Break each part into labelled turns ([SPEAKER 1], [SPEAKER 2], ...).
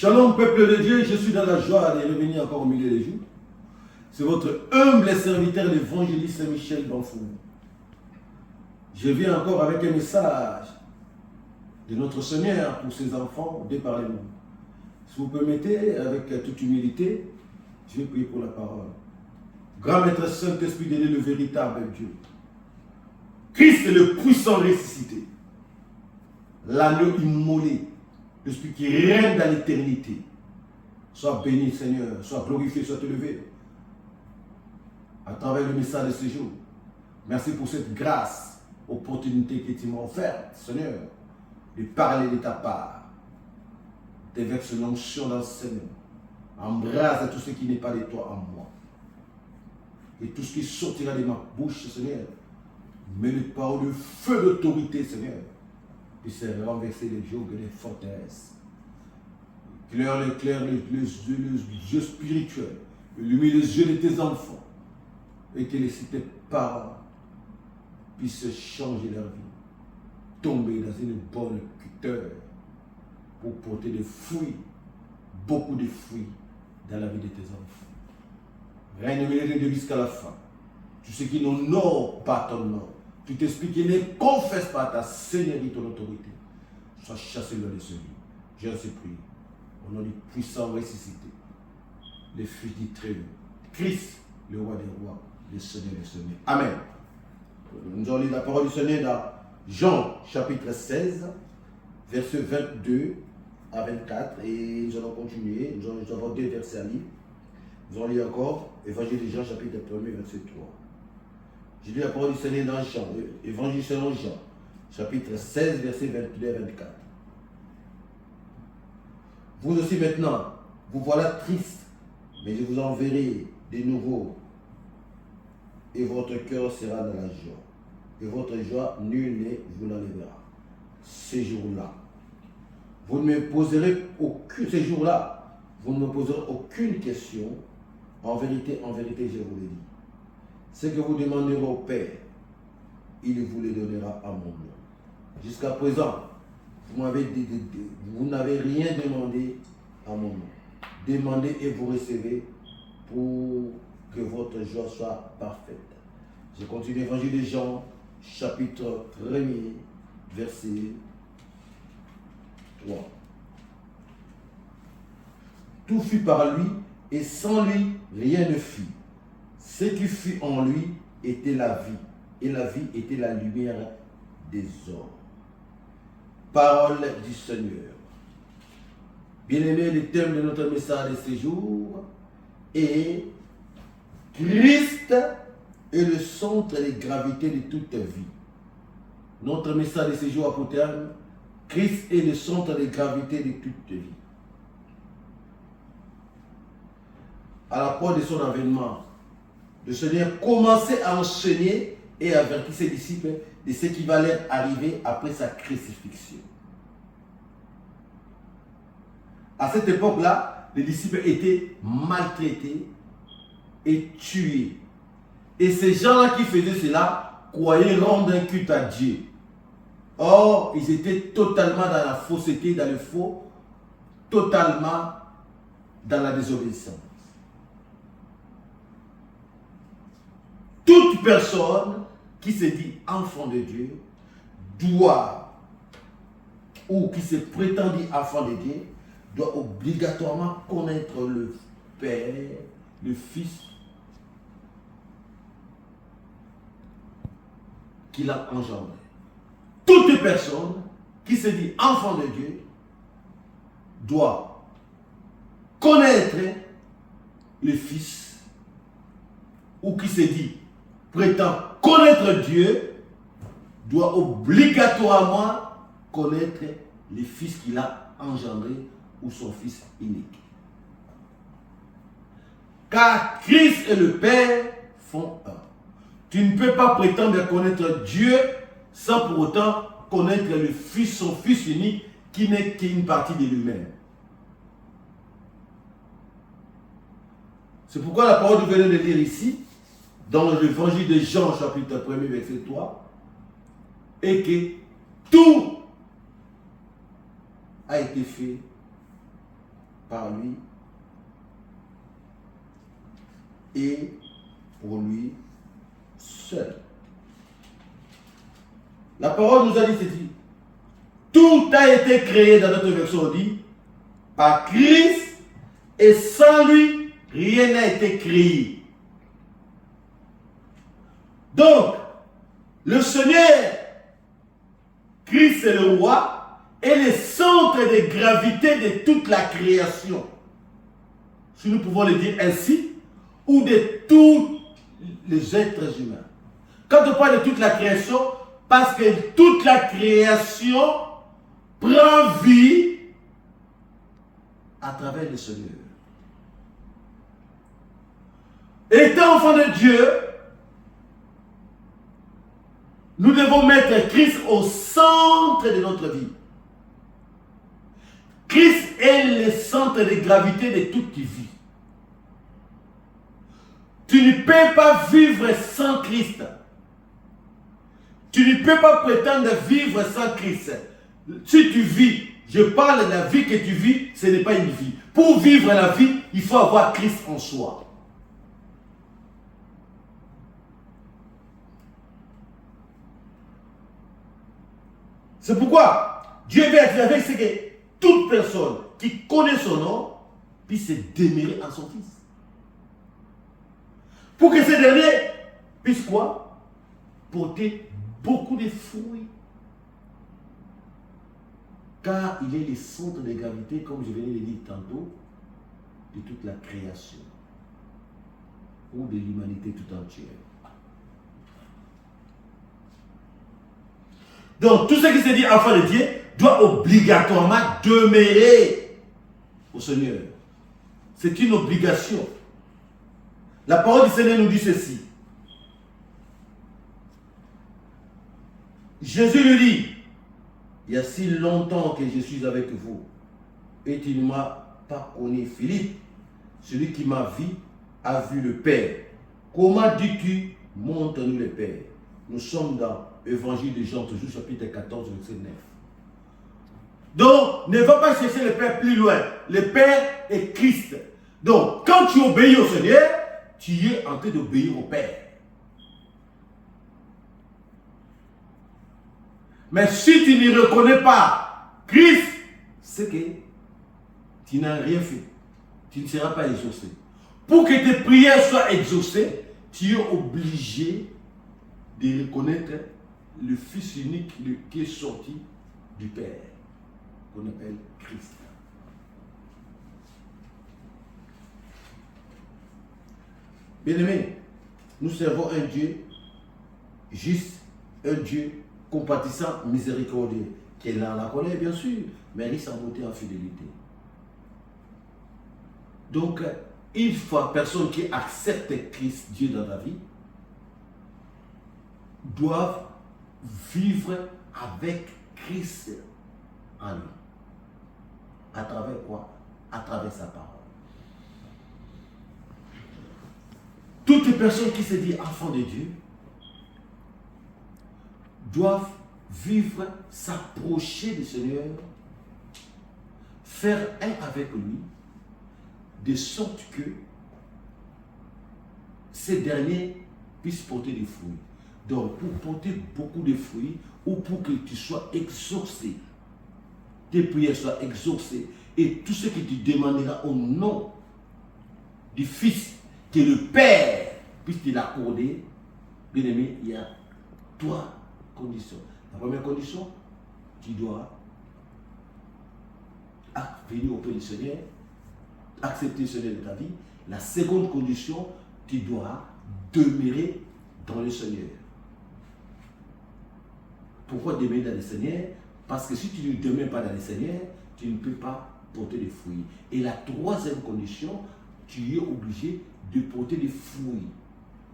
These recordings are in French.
[SPEAKER 1] Shalom peuple de Dieu, je suis dans la joie de revenir encore au milieu des jours. C'est votre humble serviteur, l'évangéliste Michel Banfou. Je viens encore avec un message de notre Seigneur pour ses enfants de par les mots. Si vous permettez, avec toute humilité, je vais prier pour la parole. Grand Maître Saint-Esprit de Dieu, le véritable Dieu. Christ est le puissant ressuscité. L'agneau immolé. L'Esprit qui règne dans l'éternité. Sois béni, Seigneur. Sois glorifié, sois élevé. À travers le message de ce jour. Merci pour cette grâce, opportunité que tu m'as offerte, Seigneur, de parler de ta part. Déverse l'onction dans le Seigneur. Embrase tout ce qui n'est pas de toi en moi. Et tout ce qui sortira de ma bouche, Seigneur, mets-le par le feu d'autorité, Seigneur, puisse renverser les jours et les forteresses. Claire les yeux spirituels, illumine les yeux de tes enfants, et que tes parents puissent changer leur vie, tomber dans une bonne cuteur pour porter des fruits, beaucoup de fruits dans la vie de tes enfants. Règne au milieu de Dieu jusqu'à la fin. Tous ceux qui n'honorent pas ton nom, tu t'expliques et ne confessent pas ta seigneurie, ton autorité, sois chassé loin de ce lieu. Je te prie, au nom du puissant ressuscité, le Fils du Très-Haut, Christ, le roi des rois, le Seigneur des seigneurs. Amen. Nous allons lire la parole du Seigneur dans Jean chapitre 16, versets 22 à 24, et nous allons continuer. Nous avons deux versets à lire. Nous allons lire encore Évangile de Jean chapitre 1er, verset 3. J'ai lu la parole du Seigneur dans Jean, Évangile selon Jean, chapitre 16, versets 22 à 24. Vous aussi maintenant, vous voilà triste, mais je vous enverrai de nouveau, et votre cœur sera dans la joie. Et votre joie, nul ne vous l'enlèvera. Ces jours-là, vous ne me poserez aucune, ces jours-là, vous ne me poserez aucune question. En vérité, je vous le dis. Ce que vous demanderez au Père, il vous le donnera à mon nom. Jusqu'à présent, vous n'avez rien demandé à mon nom. Demandez et vous recevez pour que votre joie soit parfaite. Je continue l'évangile de Jean, chapitre 1er, verset 3. Tout fut par lui, et sans lui, rien ne fut. Ce qui fut en lui était la vie, et la vie était la lumière des hommes. Parole du Seigneur. Bien-aimés, le thème de notre message de ce jour est Christ est le centre de gravité de toute vie. Notre message de ce jour a pour terme Christ est le centre de gravité de toute vie. À la porte de son avènement, le Seigneur commençait à enseigner et à avertir ses disciples de ce qui va leur arriver après sa crucifixion. À cette époque-là, les disciples étaient maltraités et tués. Et ces gens-là qui faisaient cela croyaient rendre un culte à Dieu. Or, ils étaient totalement dans la fausseté, dans le faux, totalement dans la désobéissance. Toute personne qui se dit enfant de Dieu doit, ou qui se prétend dire enfant de Dieu, doit obligatoirement connaître le Père, le Fils, qu'il a engendré. Toute personne qui se dit enfant de Dieu doit connaître le Fils, ou qui se dit prétend connaître Dieu, doit obligatoirement connaître le Fils qu'il a engendré ou son Fils unique. Car Christ et le Père font un. Tu ne peux pas prétendre connaître Dieu sans pour autant connaître le Fils, son Fils unique, qui n'est qu'une partie de lui-même. C'est pourquoi la parole que nous venons de lire ici, dans l'évangile de Jean, chapitre 1er, verset 3, est que tout a été fait par lui et pour lui seul. La parole nous a dit ceci. Tout a été créé dans notre version, on dit, par Christ, et sans lui, rien n'a été créé. Donc, le Seigneur, Christ est le roi, est le centre de gravité de toute la création. Si nous pouvons le dire ainsi, ou de tous les êtres humains. Quand on parle de toute la création, parce que toute la création prend vie à travers le Seigneur. Étant enfant de Dieu, nous devons mettre Christ au centre de notre vie. Christ est le centre de gravité de toute vie. Tu ne peux pas vivre sans Christ. Tu ne peux pas prétendre vivre sans Christ. Si tu vis, je parle de la vie que tu vis, ce n'est pas une vie. Pour vivre la vie, il faut avoir Christ en soi. C'est pourquoi Dieu veut attirer ce que toute personne qui connaît son nom puisse se demeurer en son Fils. Pour que ces derniers puissent quoi? Porter beaucoup de fruits. Car il est le centre de gravité, comme je venais de le dire tantôt, de toute la création ou de l'humanité tout entière. Donc, tout ce qui se dit enfant de Dieu doit obligatoirement demeurer au Seigneur. C'est une obligation. La parole du Seigneur nous dit ceci. Jésus lui dit, il y a si longtemps que je suis avec vous et tu ne m'as pas connu, Philippe. Celui qui m'a vu a vu le Père. Comment dis-tu, montre-nous le Père? Nous sommes dans l'Évangile de Jean, toujours chapitre 14, verset 9. Donc, ne va pas chercher le Père plus loin. Le Père est Christ. Donc, quand tu obéis au Seigneur, tu es en train d'obéir au Père. Mais si tu ne reconnais pas Christ, c'est que tu n'as rien fait. Tu ne seras pas exaucé. Pour que tes prières soient exaucées, tu es obligé de reconnaître le Fils unique qui est sorti du Père, qu'on appelle Christ. Bien-aimés, nous servons un Dieu juste, un Dieu compatissant, miséricordieux, qui est là, la connaît bien sûr, mais riche en beauté, en fidélité. Donc, une fois personne qui accepte Christ, Dieu dans la vie, doivent vivre avec Christ en lui. À travers quoi? À travers sa parole. Toutes personnes qui se disent enfants de Dieu doivent vivre, s'approcher du Seigneur, faire un avec lui, de sorte que ces derniers puissent porter des fruits. Donc, pour porter beaucoup de fruits, ou pour que tu sois exaucé, tes prières soient exaucées, et tout ce que tu demanderas au nom du Fils, que le Père puisse te l'accorder, bien aimé, il y a 3 conditions. La première condition, tu dois venir auprès du Seigneur, accepter le Seigneur de ta vie. La seconde condition, tu dois demeurer dans le Seigneur. Pourquoi demeurer dans le Seigneur? Parce que si tu ne demeures pas dans le Seigneur, tu ne peux pas porter des fruits. Et la troisième condition, tu es obligé de porter des fruits.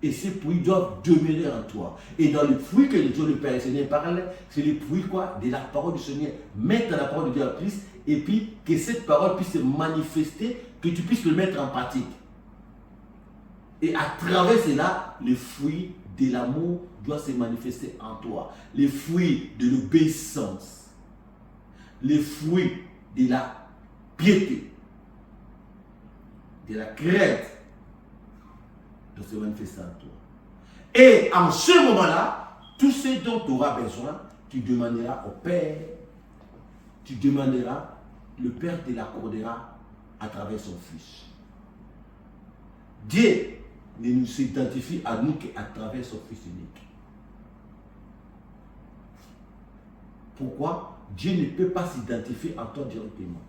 [SPEAKER 1] Et ces fruits doivent demeurer en toi. Et dans les fruits que Dieu le Père et le Seigneur parle, c'est les fruits quoi? De la parole du Seigneur. Mettre la parole de Dieu en Christ, et puis que cette parole puisse se manifester, que tu puisses le mettre en pratique. Et à travers cela, les fruits de l'amour doivent se manifester en toi. Les fruits de l'obéissance. Les fruits de la piété. de la crête de se manifester en toi. Et en ce moment-là, tout ce dont tu auras besoin, tu demanderas au Père, tu demanderas, le Père te l'accordera à travers son Fils. Dieu ne nous s'identifie à nous qu'à travers son Fils unique. Pourquoi? Dieu ne peut pas s'identifier à toi directement.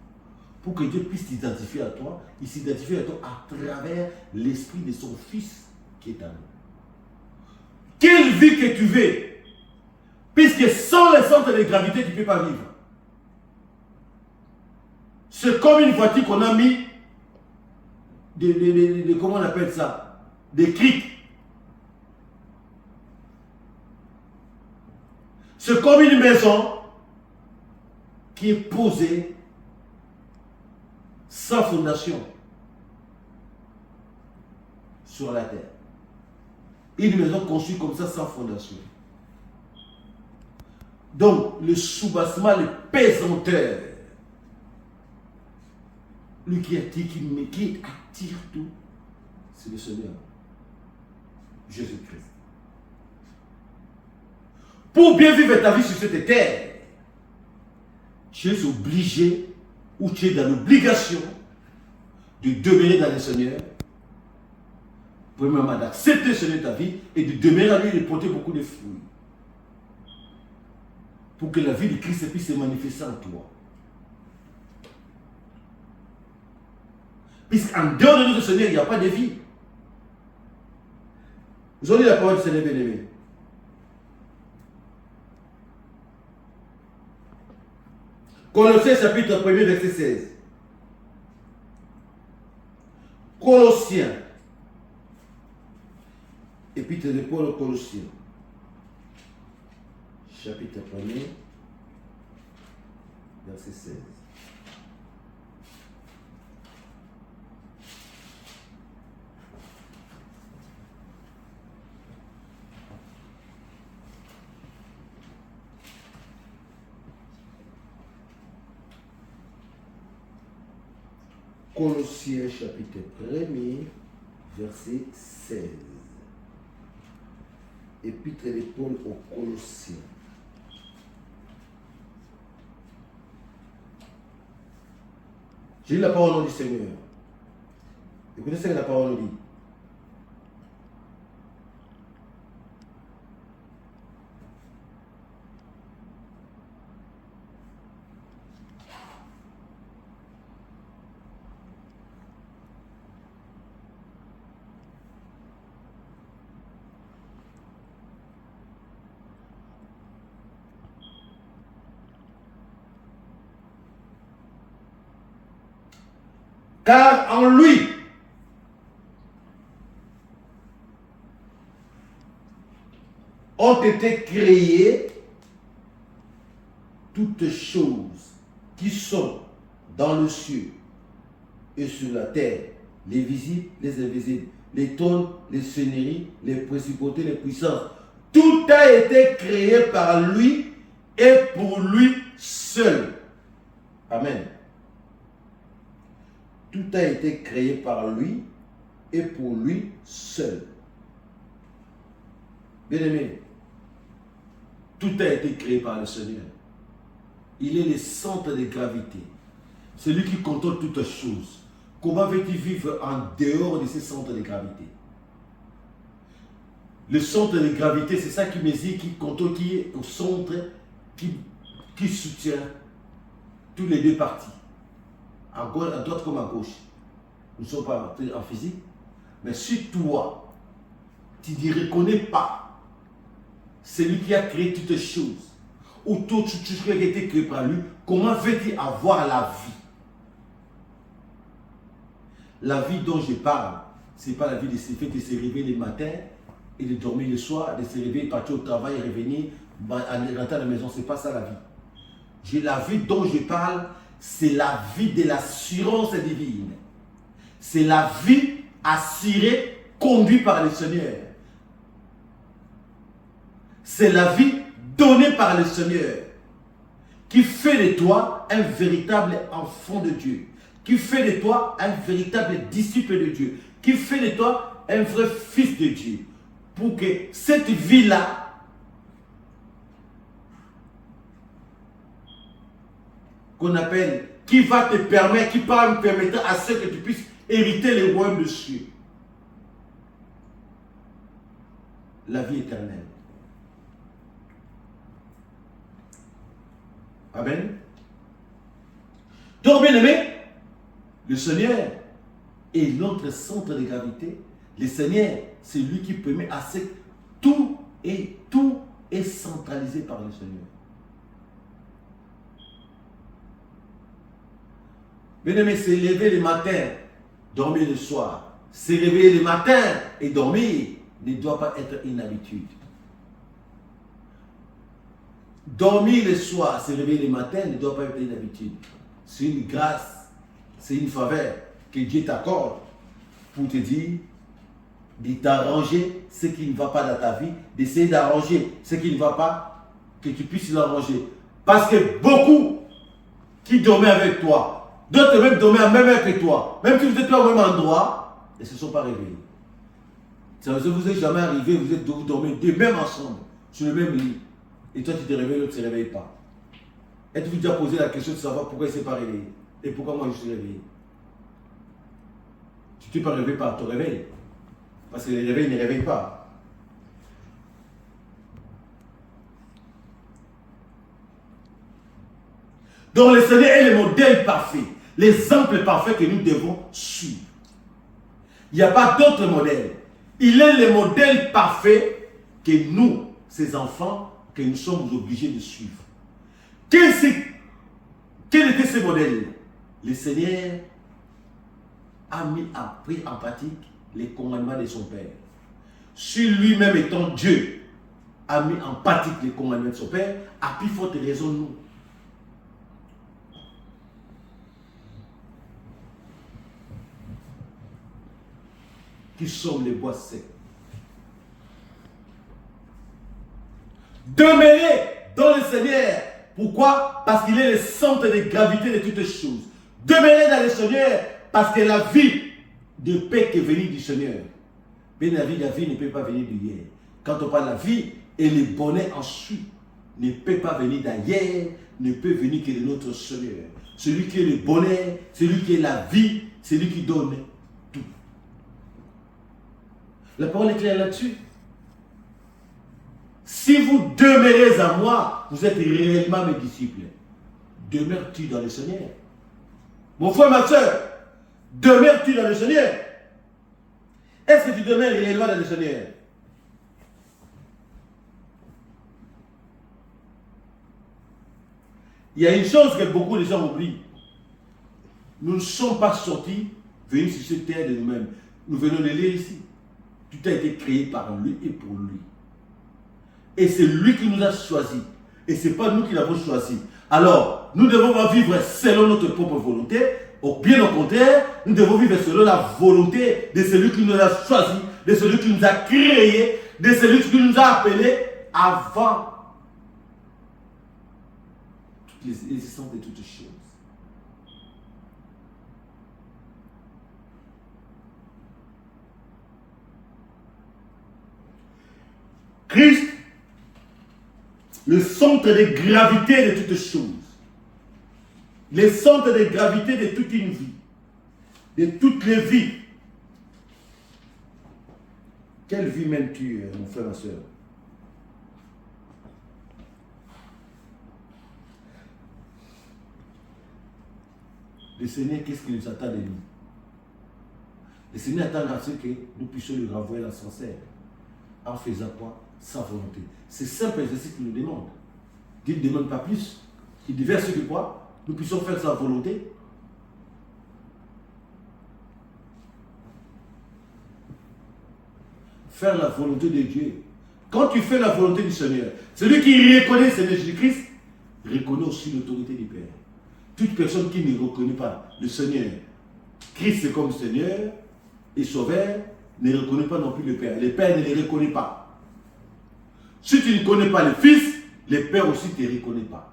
[SPEAKER 1] Pour que Dieu puisse s'identifier à toi, il s'identifie à toi à travers l'esprit de son Fils qui est à nous. Quelle vie que tu veux, puisque sans le centre de gravité, tu ne peux pas vivre. C'est comme une voiture qu'on a mis, comment on appelle ça? Des criques. C'est comme une maison qui est posée sans fondation sur la terre. Une maison construite comme ça sans fondation. Donc, le soubassement, le pesanteur, lui qui attire tout, c'est le Seigneur, Jésus-Christ. Pour bien vivre ta vie sur cette terre, tu es obligé, ou tu es dans l'obligation de demeurer dans le Seigneur. Premièrement, d'accepter Seigneur ta vie et de demeurer à lui et de porter beaucoup de fruits. Pour que la vie de Christ puisse se manifester en toi. Puisqu'en dehors de notre Seigneur, il n'y a pas de vie. Vous avez la parole du Seigneur bien-aimé. Colossiens chapitre 1 verset 16. Colossiens. Épître de Paul aux Colossiens. Chapitre 1 verset 16. Colossiens chapitre 1er, verset 16. Épître de Paul aux Colossiens. J'ai lu la parole au nom du Seigneur. Écoutez ce que la parole nous dit. Car en lui, ont été créées toutes choses qui sont dans le ciel et sur la terre, les visibles, les invisibles, les trônes, les seigneuries, les principautés, les puissances. Tout a été créé par lui et pour lui seul. Amen. Tout a été créé par lui et pour lui seul. Bien-aimé, tout a été créé par le Seigneur. Il est le centre de gravité. C'est lui qui contrôle toutes choses. Comment veux-tu vivre en dehors de ce centre de gravité? Le centre de gravité, c'est ça qui mesure, qui contrôle, qui est au centre, qui soutient tous les deux parties. À droite comme à gauche. Nous ne sommes pas en physique. Mais si toi, tu ne reconnais pas celui qui a créé toutes choses, ou tout ce qui a été créé par lui, comment veux-tu avoir la vie? La vie dont je parle, ce n'est pas la vie de se réveiller le matin et de dormir le soir, de se réveiller, partir au travail et revenir, rentrer à la maison. Ce n'est pas ça la vie. La vie dont je parle, c'est la vie de l'assurance divine. C'est la vie assurée, conduite par le Seigneur. C'est la vie donnée par le Seigneur qui fait de toi un véritable enfant de Dieu, qui fait de toi un véritable disciple de Dieu, qui fait de toi un vrai fils de Dieu, pour que cette vie-là qu'on appelle, qui va te permettre, qui va me permettre à ce que tu puisses hériter le royaume de cieux. La vie éternelle. Amen. Donc, bien aimé, le Seigneur est notre centre de gravité. Le Seigneur, c'est lui qui permet à ce que tout est centralisé par le Seigneur. Bien aimé, se lever le matin, dormir le soir. Se réveiller le matin et dormir ne doit pas être une habitude. Dormir le soir, se réveiller le matin ne doit pas être une habitude. C'est une grâce, c'est une faveur que Dieu t'accorde pour te dire de t'arranger ce qui ne va pas dans ta vie, d'essayer d'arranger ce qui ne va pas, que tu puisses l'arranger. Parce que beaucoup qui dormaient avec toi, d'autres même dormaient à même heure que toi, même si vous êtes pas au même endroit, ils ne se sont pas réveillés. Ça ne vous est jamais arrivé, vous dormez deux même ensemble, sur le même lit. Et toi tu te réveilles, l'autre ne se réveille pas. Êtes-vous déjà posé la question de savoir pourquoi il ne s'est pas réveillé? Et pourquoi moi je suis réveillé? Tu ne t'es pas réveillé par ton réveil. Parce que les réveils ne réveillent pas. Donc le Seigneur est le modèle parfait, l'exemple parfait que nous devons suivre. Il n'y a pas d'autre modèle. Il est le modèle parfait que nous, ses enfants, que nous sommes obligés de suivre. Quel était ce modèle? Le Seigneur a pris en pratique les commandements de son Père. Sur lui-même étant Dieu, a mis en pratique les commandements de son Père, à plus forte raison nous. Qui sommes les bois secs. Demeurez dans le Seigneur. Pourquoi? Parce qu'il est le centre de gravité de toutes choses. Demeurez dans le Seigneur parce que la vie ne peut que venir du Seigneur. Mais la vie ne peut pas venir d'hier. Quand on parle de la vie, et le bonheur ensuite ne peut pas venir d'ailleurs, ne peut venir que de notre Seigneur. Celui qui est le bonheur, celui qui est la vie, c'est lui qui donne tout. La parole est claire là-dessus. Si vous demeurez en moi, vous êtes réellement mes disciples. Demeures-tu dans le Seigneur? Mon frère, ma soeur, demeures-tu dans le Seigneur? Est-ce que tu demeures réellement dans le Seigneur? Il y a une chose que beaucoup de gens oublient. Nous ne sommes pas sortis, venus sur cette terre de nous-mêmes. Nous venons de lire ici. Tout a été créé par lui et pour lui. Et c'est lui qui nous a choisis. Et ce n'est pas nous qui l'avons choisi. Alors, nous devons pas vivre selon notre propre volonté. Ou bien au contraire, nous devons vivre selon la volonté de celui qui nous a choisis, de celui qui nous a créés, de celui qui nous a appelés avant l'existence de toutes choses. Christ, le centre de gravité de toutes choses, le centre de gravité de toute une vie, de toutes les vies. Quelle vie mènes-tu, mon frère, ma soeur? Le Seigneur, qu'est-ce qu'il nous attend de nous? Le Seigneur attend à ce que nous puissions lui renvoyer la sincère. En faisant quoi? Sa volonté. C'est simple exercice qu'il nous demande. Dieu ne demande pas plus. Il déverse ce que quoi? Nous puissions faire sa volonté. Faire la volonté de Dieu. Quand tu fais la volonté du Seigneur, celui qui reconnaît le Seigneur Jésus-Christ, reconnaît aussi l'autorité du Père. Toute personne qui ne reconnaît pas le Seigneur, Christ comme Seigneur et Sauveur, ne reconnaît pas non plus le Père. Le Père ne le reconnaît pas. Si tu ne connais pas le Fils, le Père aussi ne te reconnaît pas.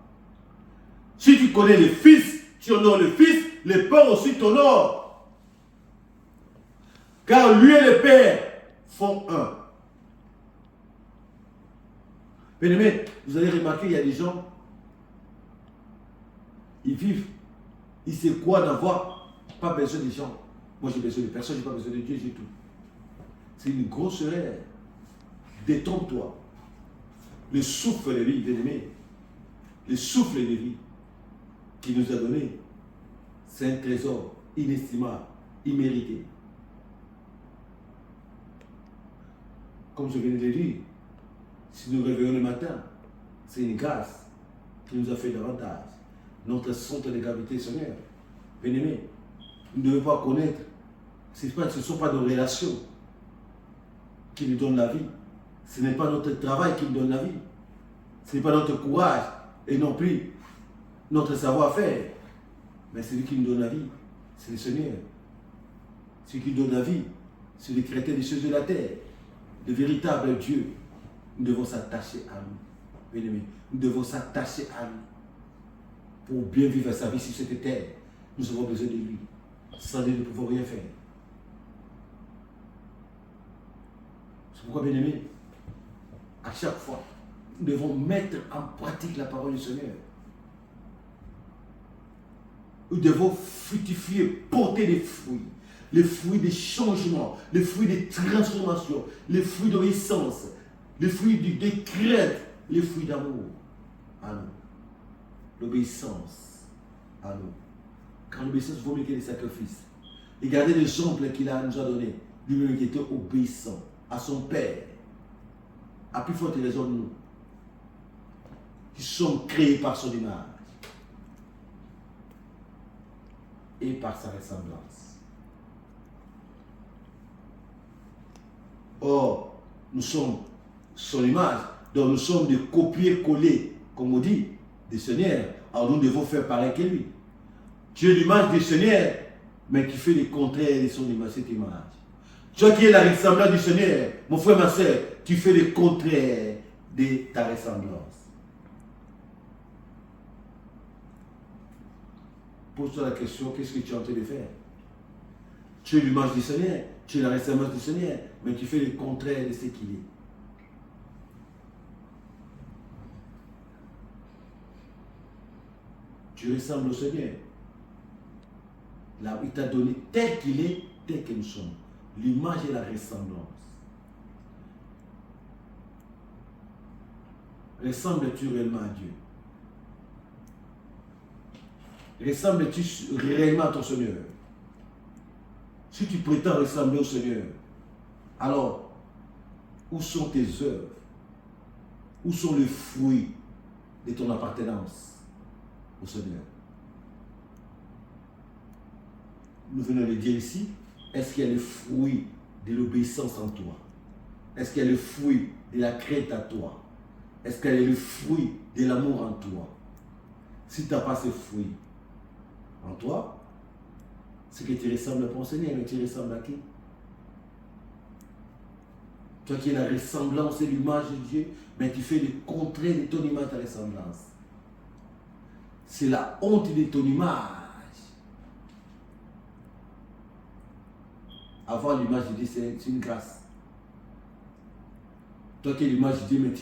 [SPEAKER 1] Si tu connais le Fils, tu honores le Fils, les pères aussi t'honorent. Car lui et le Père font un. Bien-aimés, vous allez remarquer, il y a des gens, ils vivent, ils se croient n'avoir pas besoin des gens. Moi, j'ai besoin de personne, je n'ai pas besoin de Dieu, j'ai tout. C'est une grosse erreur. Détrompe-toi. Le souffle de vie, bien-aimé, le souffle de vie qu'il nous a donné, c'est un trésor inestimable, immérité. Comme je viens de le dire, si nous réveillons le matin, c'est une grâce qui nous a fait davantage. Notre centre de gravité, Seigneur. Bien-aimé, nous ne devons pas connaître, ce ne sont pas nos relations qui nous donnent la vie. Ce n'est pas notre travail qui nous donne la vie. Ce n'est pas notre courage et non plus notre savoir-faire. Mais celui qui nous donne la vie, c'est le Seigneur. Celui qui nous donne la vie, c'est le Créateur des cieux et de la terre. Le véritable Dieu. Nous devons s'attacher à lui. Bien-aimé, nous devons s'attacher à lui. Pour bien vivre sa vie sur cette terre, nous avons besoin de lui. Sans lui, nous ne pouvons rien faire. C'est pourquoi, bien-aimé, à chaque fois, nous devons mettre en pratique la parole du Seigneur. Nous devons fructifier, porter des fruits. Les fruits des changements, les fruits des transformations, les fruits d'obéissance, les fruits des craintes, les fruits d'amour à nous. L'obéissance à nous. Car l'obéissance vaut mieux que les sacrifices. Regardez l'exemple qu'il nous a donné. Lui-même qui était obéissant à son Père. À plus forte raison de nous, qui sommes créés par son image et par sa ressemblance. Or, nous sommes son image, donc nous sommes des copier-coller, comme on dit, des Seigneurs. Alors nous devons faire pareil que lui. Tu es l'image du Seigneur, mais qui fait le contraire de son image, cette image. Toi qui es la ressemblance du Seigneur, mon frère, ma soeur, tu fais le contraire de ta ressemblance. Pose-toi la question, qu'est-ce que tu es en train de faire? Tu es l'image du Seigneur, tu es la ressemblance du Seigneur, mais tu fais le contraire de ce qu'il est. Tu ressembles au Seigneur. Là, il t'a donné tel qu'il est, tel que nous sommes. L'image et la ressemblance. Ressembles-tu réellement à Dieu? Ressembles-tu réellement à ton Seigneur? Si tu prétends ressembler au Seigneur, alors, où sont tes œuvres? Où sont les fruits de ton appartenance au Seigneur? Nous venons de dire ici, est-ce qu'il y a le fruit de l'obéissance en toi? Est-ce qu'il y a le fruit de la crainte à toi? Est-ce qu'il y a le fruit de l'amour en toi? Si tu n'as pas ce fruit en toi, c'est que tu ressembles pas au Seigneur, mais tu ressembles à qui? Toi qui es la ressemblance et l'image de Dieu, mais tu fais le contraire de ton image, ta ressemblance. C'est la honte de ton image. Avoir l'image de Dieu, c'est une grâce. Toi qui es l'image de Dieu, mais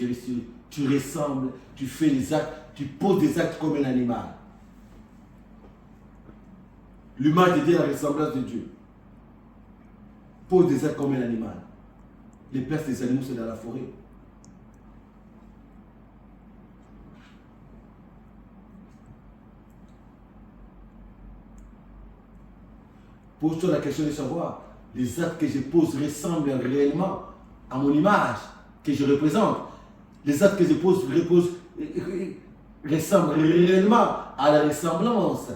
[SPEAKER 1] tu ressembles, tu fais les actes, tu poses des actes comme un animal. L'image de Dieu est la ressemblance de Dieu. Pose des actes comme un animal. Les places des animaux, c'est dans la forêt. Pose-toi la question de savoir, les actes que je pose ressemblent réellement à mon image que je représente. Les actes que je pose ressemblent réellement à la ressemblance.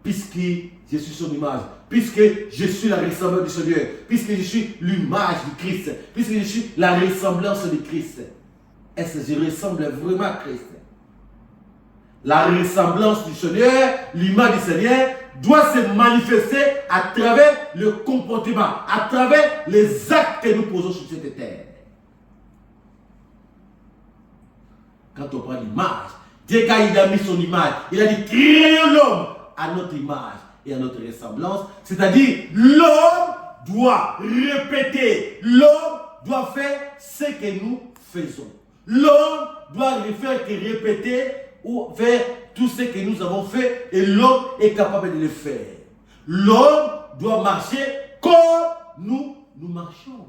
[SPEAKER 1] Puisque je suis son image, puisque je suis la ressemblance du Seigneur, puisque je suis l'image du Christ, puisque je suis la ressemblance de Christ. Est-ce que je ressemble vraiment à Christ? La ressemblance du Seigneur, l'image du Seigneur, doit se manifester à travers le comportement, à travers les actes que nous posons sur cette terre. Quand on prend l'image, Dieu, quand il a mis son image, il a dit créons l'homme à notre image et à notre ressemblance. C'est-à-dire, l'homme doit répéter, l'homme doit faire ce que nous faisons. L'homme doit ne faire que répéter ou faire tout ce que nous avons fait et l'homme est capable de le faire. L'homme doit marcher comme nous marchons.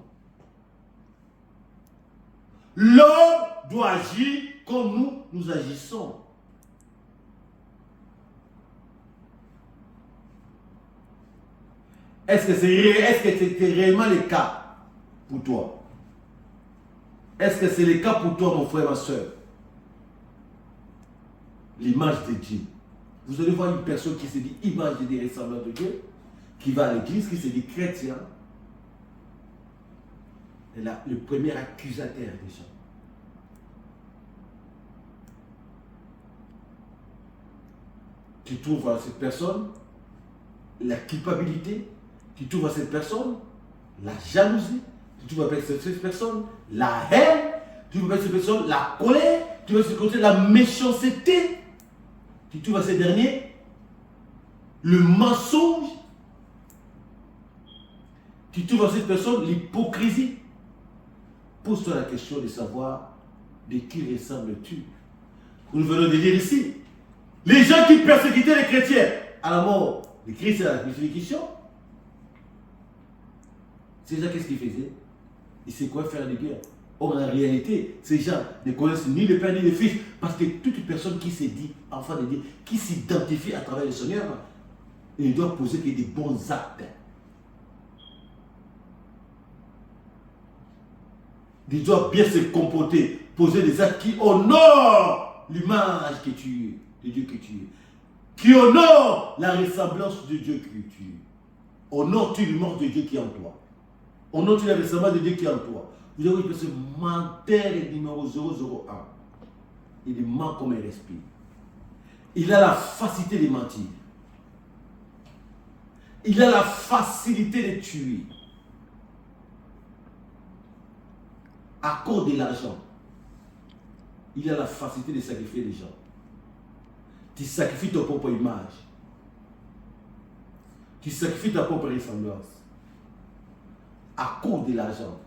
[SPEAKER 1] L'homme doit agir comme nous agissons. Est-ce que c'est réellement le cas pour toi? Est-ce que c'est le cas pour toi, mon frère, ma soeur? L'image de Dieu. Vous allez voir une personne qui se dit image de Dieu, ressemblant de Dieu, qui va à l'église, qui se dit chrétien. Et là, le premier accusateur des gens. Tu trouves à cette personne la culpabilité, tu trouves à cette personne la jalousie, tu trouves à cette personne la haine, tu trouves à cette personne la colère, tu trouves à cette personne la méchanceté, tu trouves à ces derniers le mensonge, tu trouves à cette personne l'hypocrisie. Pose-toi la question de savoir de qui ressembles-tu. Nous venons de dire ici, les gens qui persécutaient les chrétiens à la mort de Christ et à la crucifixion, ces gens, qu'est-ce qu'ils faisaient? Ils savaient quoi faire des guerres. Or, en réalité, ces gens ne connaissent ni le Père ni le Fils, parce que toute personne qui se dit enfant de Dieu, qui s'identifie à travers le Seigneur, il ne doit poser que des bons actes. Il doit bien se comporter, poser des actes qui honorent l'image que tu es, de Dieu que tu es, qui honorent la ressemblance de Dieu que tu es. Honore-tu l'image de Dieu qui est en toi? Honore-tu la ressemblance de Dieu qui est en toi? Vous avez une personne menteur numéro 001. Il ment comme un respire. Il a la facilité de mentir. Il a la facilité de tuer. À cause de l'argent, il a la facilité de sacrifier les gens. Tu sacrifies ton propre image. Tu sacrifies ta propre ressemblance. À cause de l'argent.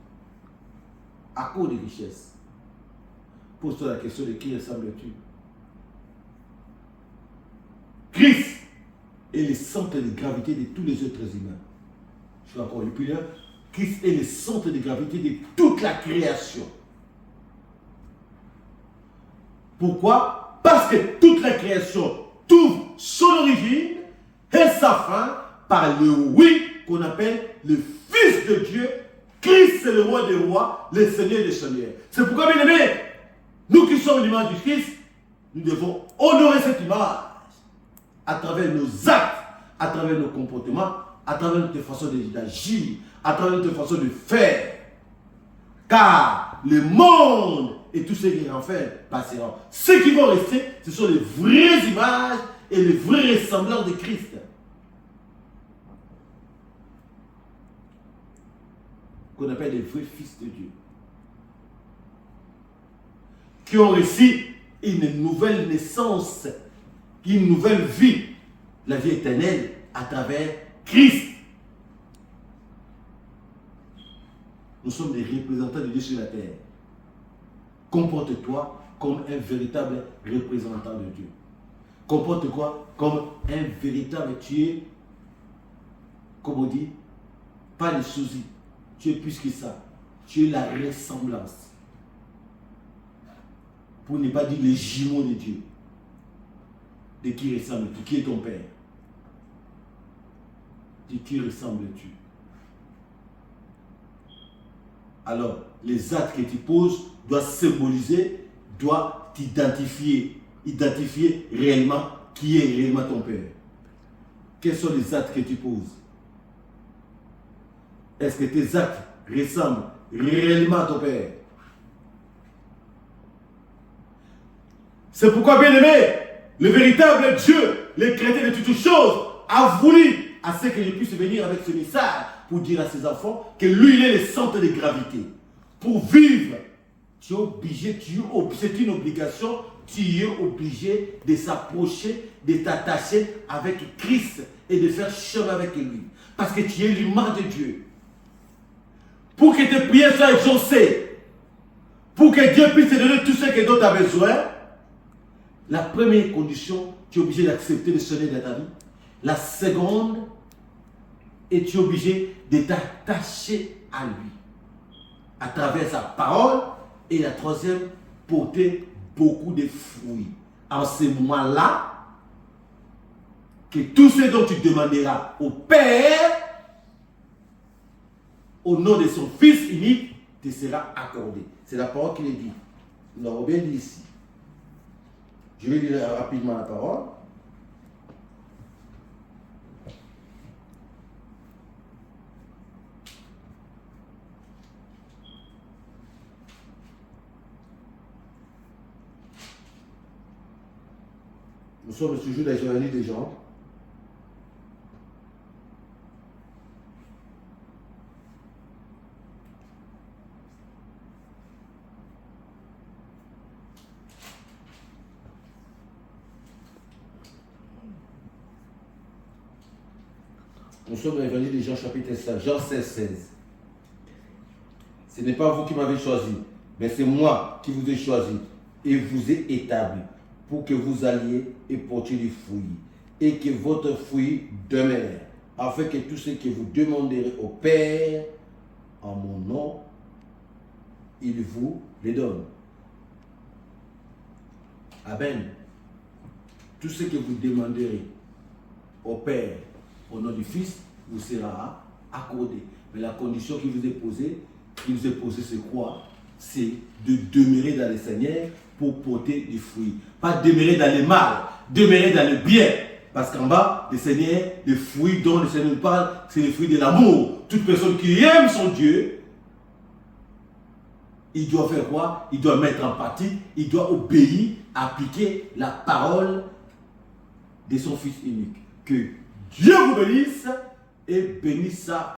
[SPEAKER 1] À cause des richesses. Pose-toi la question de qui ressembles-tu? Christ est le centre de gravité de tous les êtres humains. Je suis encore plus là. Christ est le centre de gravité de toute la création. Pourquoi? Parce que toute la création trouve son origine et sa fin par le oui qu'on appelle le Fils de Dieu. Christ est le roi des rois, le Seigneur des seigneurs. C'est pourquoi, bien aimés, nous qui sommes l'image du Christ, nous devons honorer cette image à travers nos actes, à travers nos comportements, à travers notre façon d'agir, à travers notre façon de faire. Car le monde et tout ce qui en fait passeront. Ceux qui vont rester, ce sont les vraies images et les vrais ressemblants de Christ. Qu'on appelle les vrais fils de Dieu. Qui ont réussi une nouvelle naissance, une nouvelle vie, la vie éternelle à travers Christ. Nous sommes des représentants de Dieu sur la terre. Comporte-toi comme un véritable représentant de Dieu. Comporte-toi comme un véritable, tu es, comme on dit, pas le souci. Tu es plus que ça. Tu es la ressemblance. Pour ne pas dire le jumeau de Dieu. De qui ressembles-tu? Qui est ton Père? De qui ressembles-tu? Alors, les actes que tu poses doivent symboliser, doivent t'identifier. Identifier réellement qui est réellement ton Père. Quels sont les actes que tu poses? Est-ce que tes actes ressemblent réellement à ton Père? C'est pourquoi, bien aimé, le véritable Dieu, le créateur de toutes choses, a voulu à ce que je puisse venir avec ce message pour dire à ses enfants que lui, il est le centre de gravité. Pour vivre, Tu es obligé, c'est une obligation, tu es obligé de s'approcher, de t'attacher avec Christ et de faire chemin avec lui. Parce que tu es l'image de Dieu. Pour que tes prières soient exaucées, pour que Dieu puisse te donner tout ce que tu as besoin, la première condition, tu es obligé d'accepter le Seigneur dans ta vie. La seconde, et tu es obligé de t'attacher à lui, à travers sa parole. Et la troisième, porter beaucoup de fruits. En ce moment-là, que tout ce dont tu demanderas au Père, au nom de son Fils unique, te sera accordé. C'est la parole qu'il est dit. Nous l'avons bien dit ici. Je vais lire rapidement la parole. Nous sommes toujours dans l'évangile de Jean. Nous sommes dans l'évangile de Jean chapitre 5, Jean 16, 16. Ce n'est pas vous qui m'avez choisi, mais c'est moi qui vous ai choisi et vous ai établi pour que vous alliez et portiez du fruit et que votre fruit demeure, afin que tout ce que vous demanderez au Père en mon nom, il vous les donne. Amen. Tout ce que vous demanderez au Père au nom du Fils vous sera accordé. Mais la condition qui vous est posée, c'est quoi? C'est de demeurer dans le Seigneur pour porter du fruit. Pas demeurer dans le mal, demeurer dans le bien. Parce qu'en bas, le Seigneur, les fruits dont le Seigneur nous parle, c'est les fruits de l'amour. Toute personne qui aime son Dieu, il doit faire quoi? Il doit mettre en pratique, il doit obéir, appliquer la parole de son Fils unique. Que Dieu vous bénisse et bénisse sa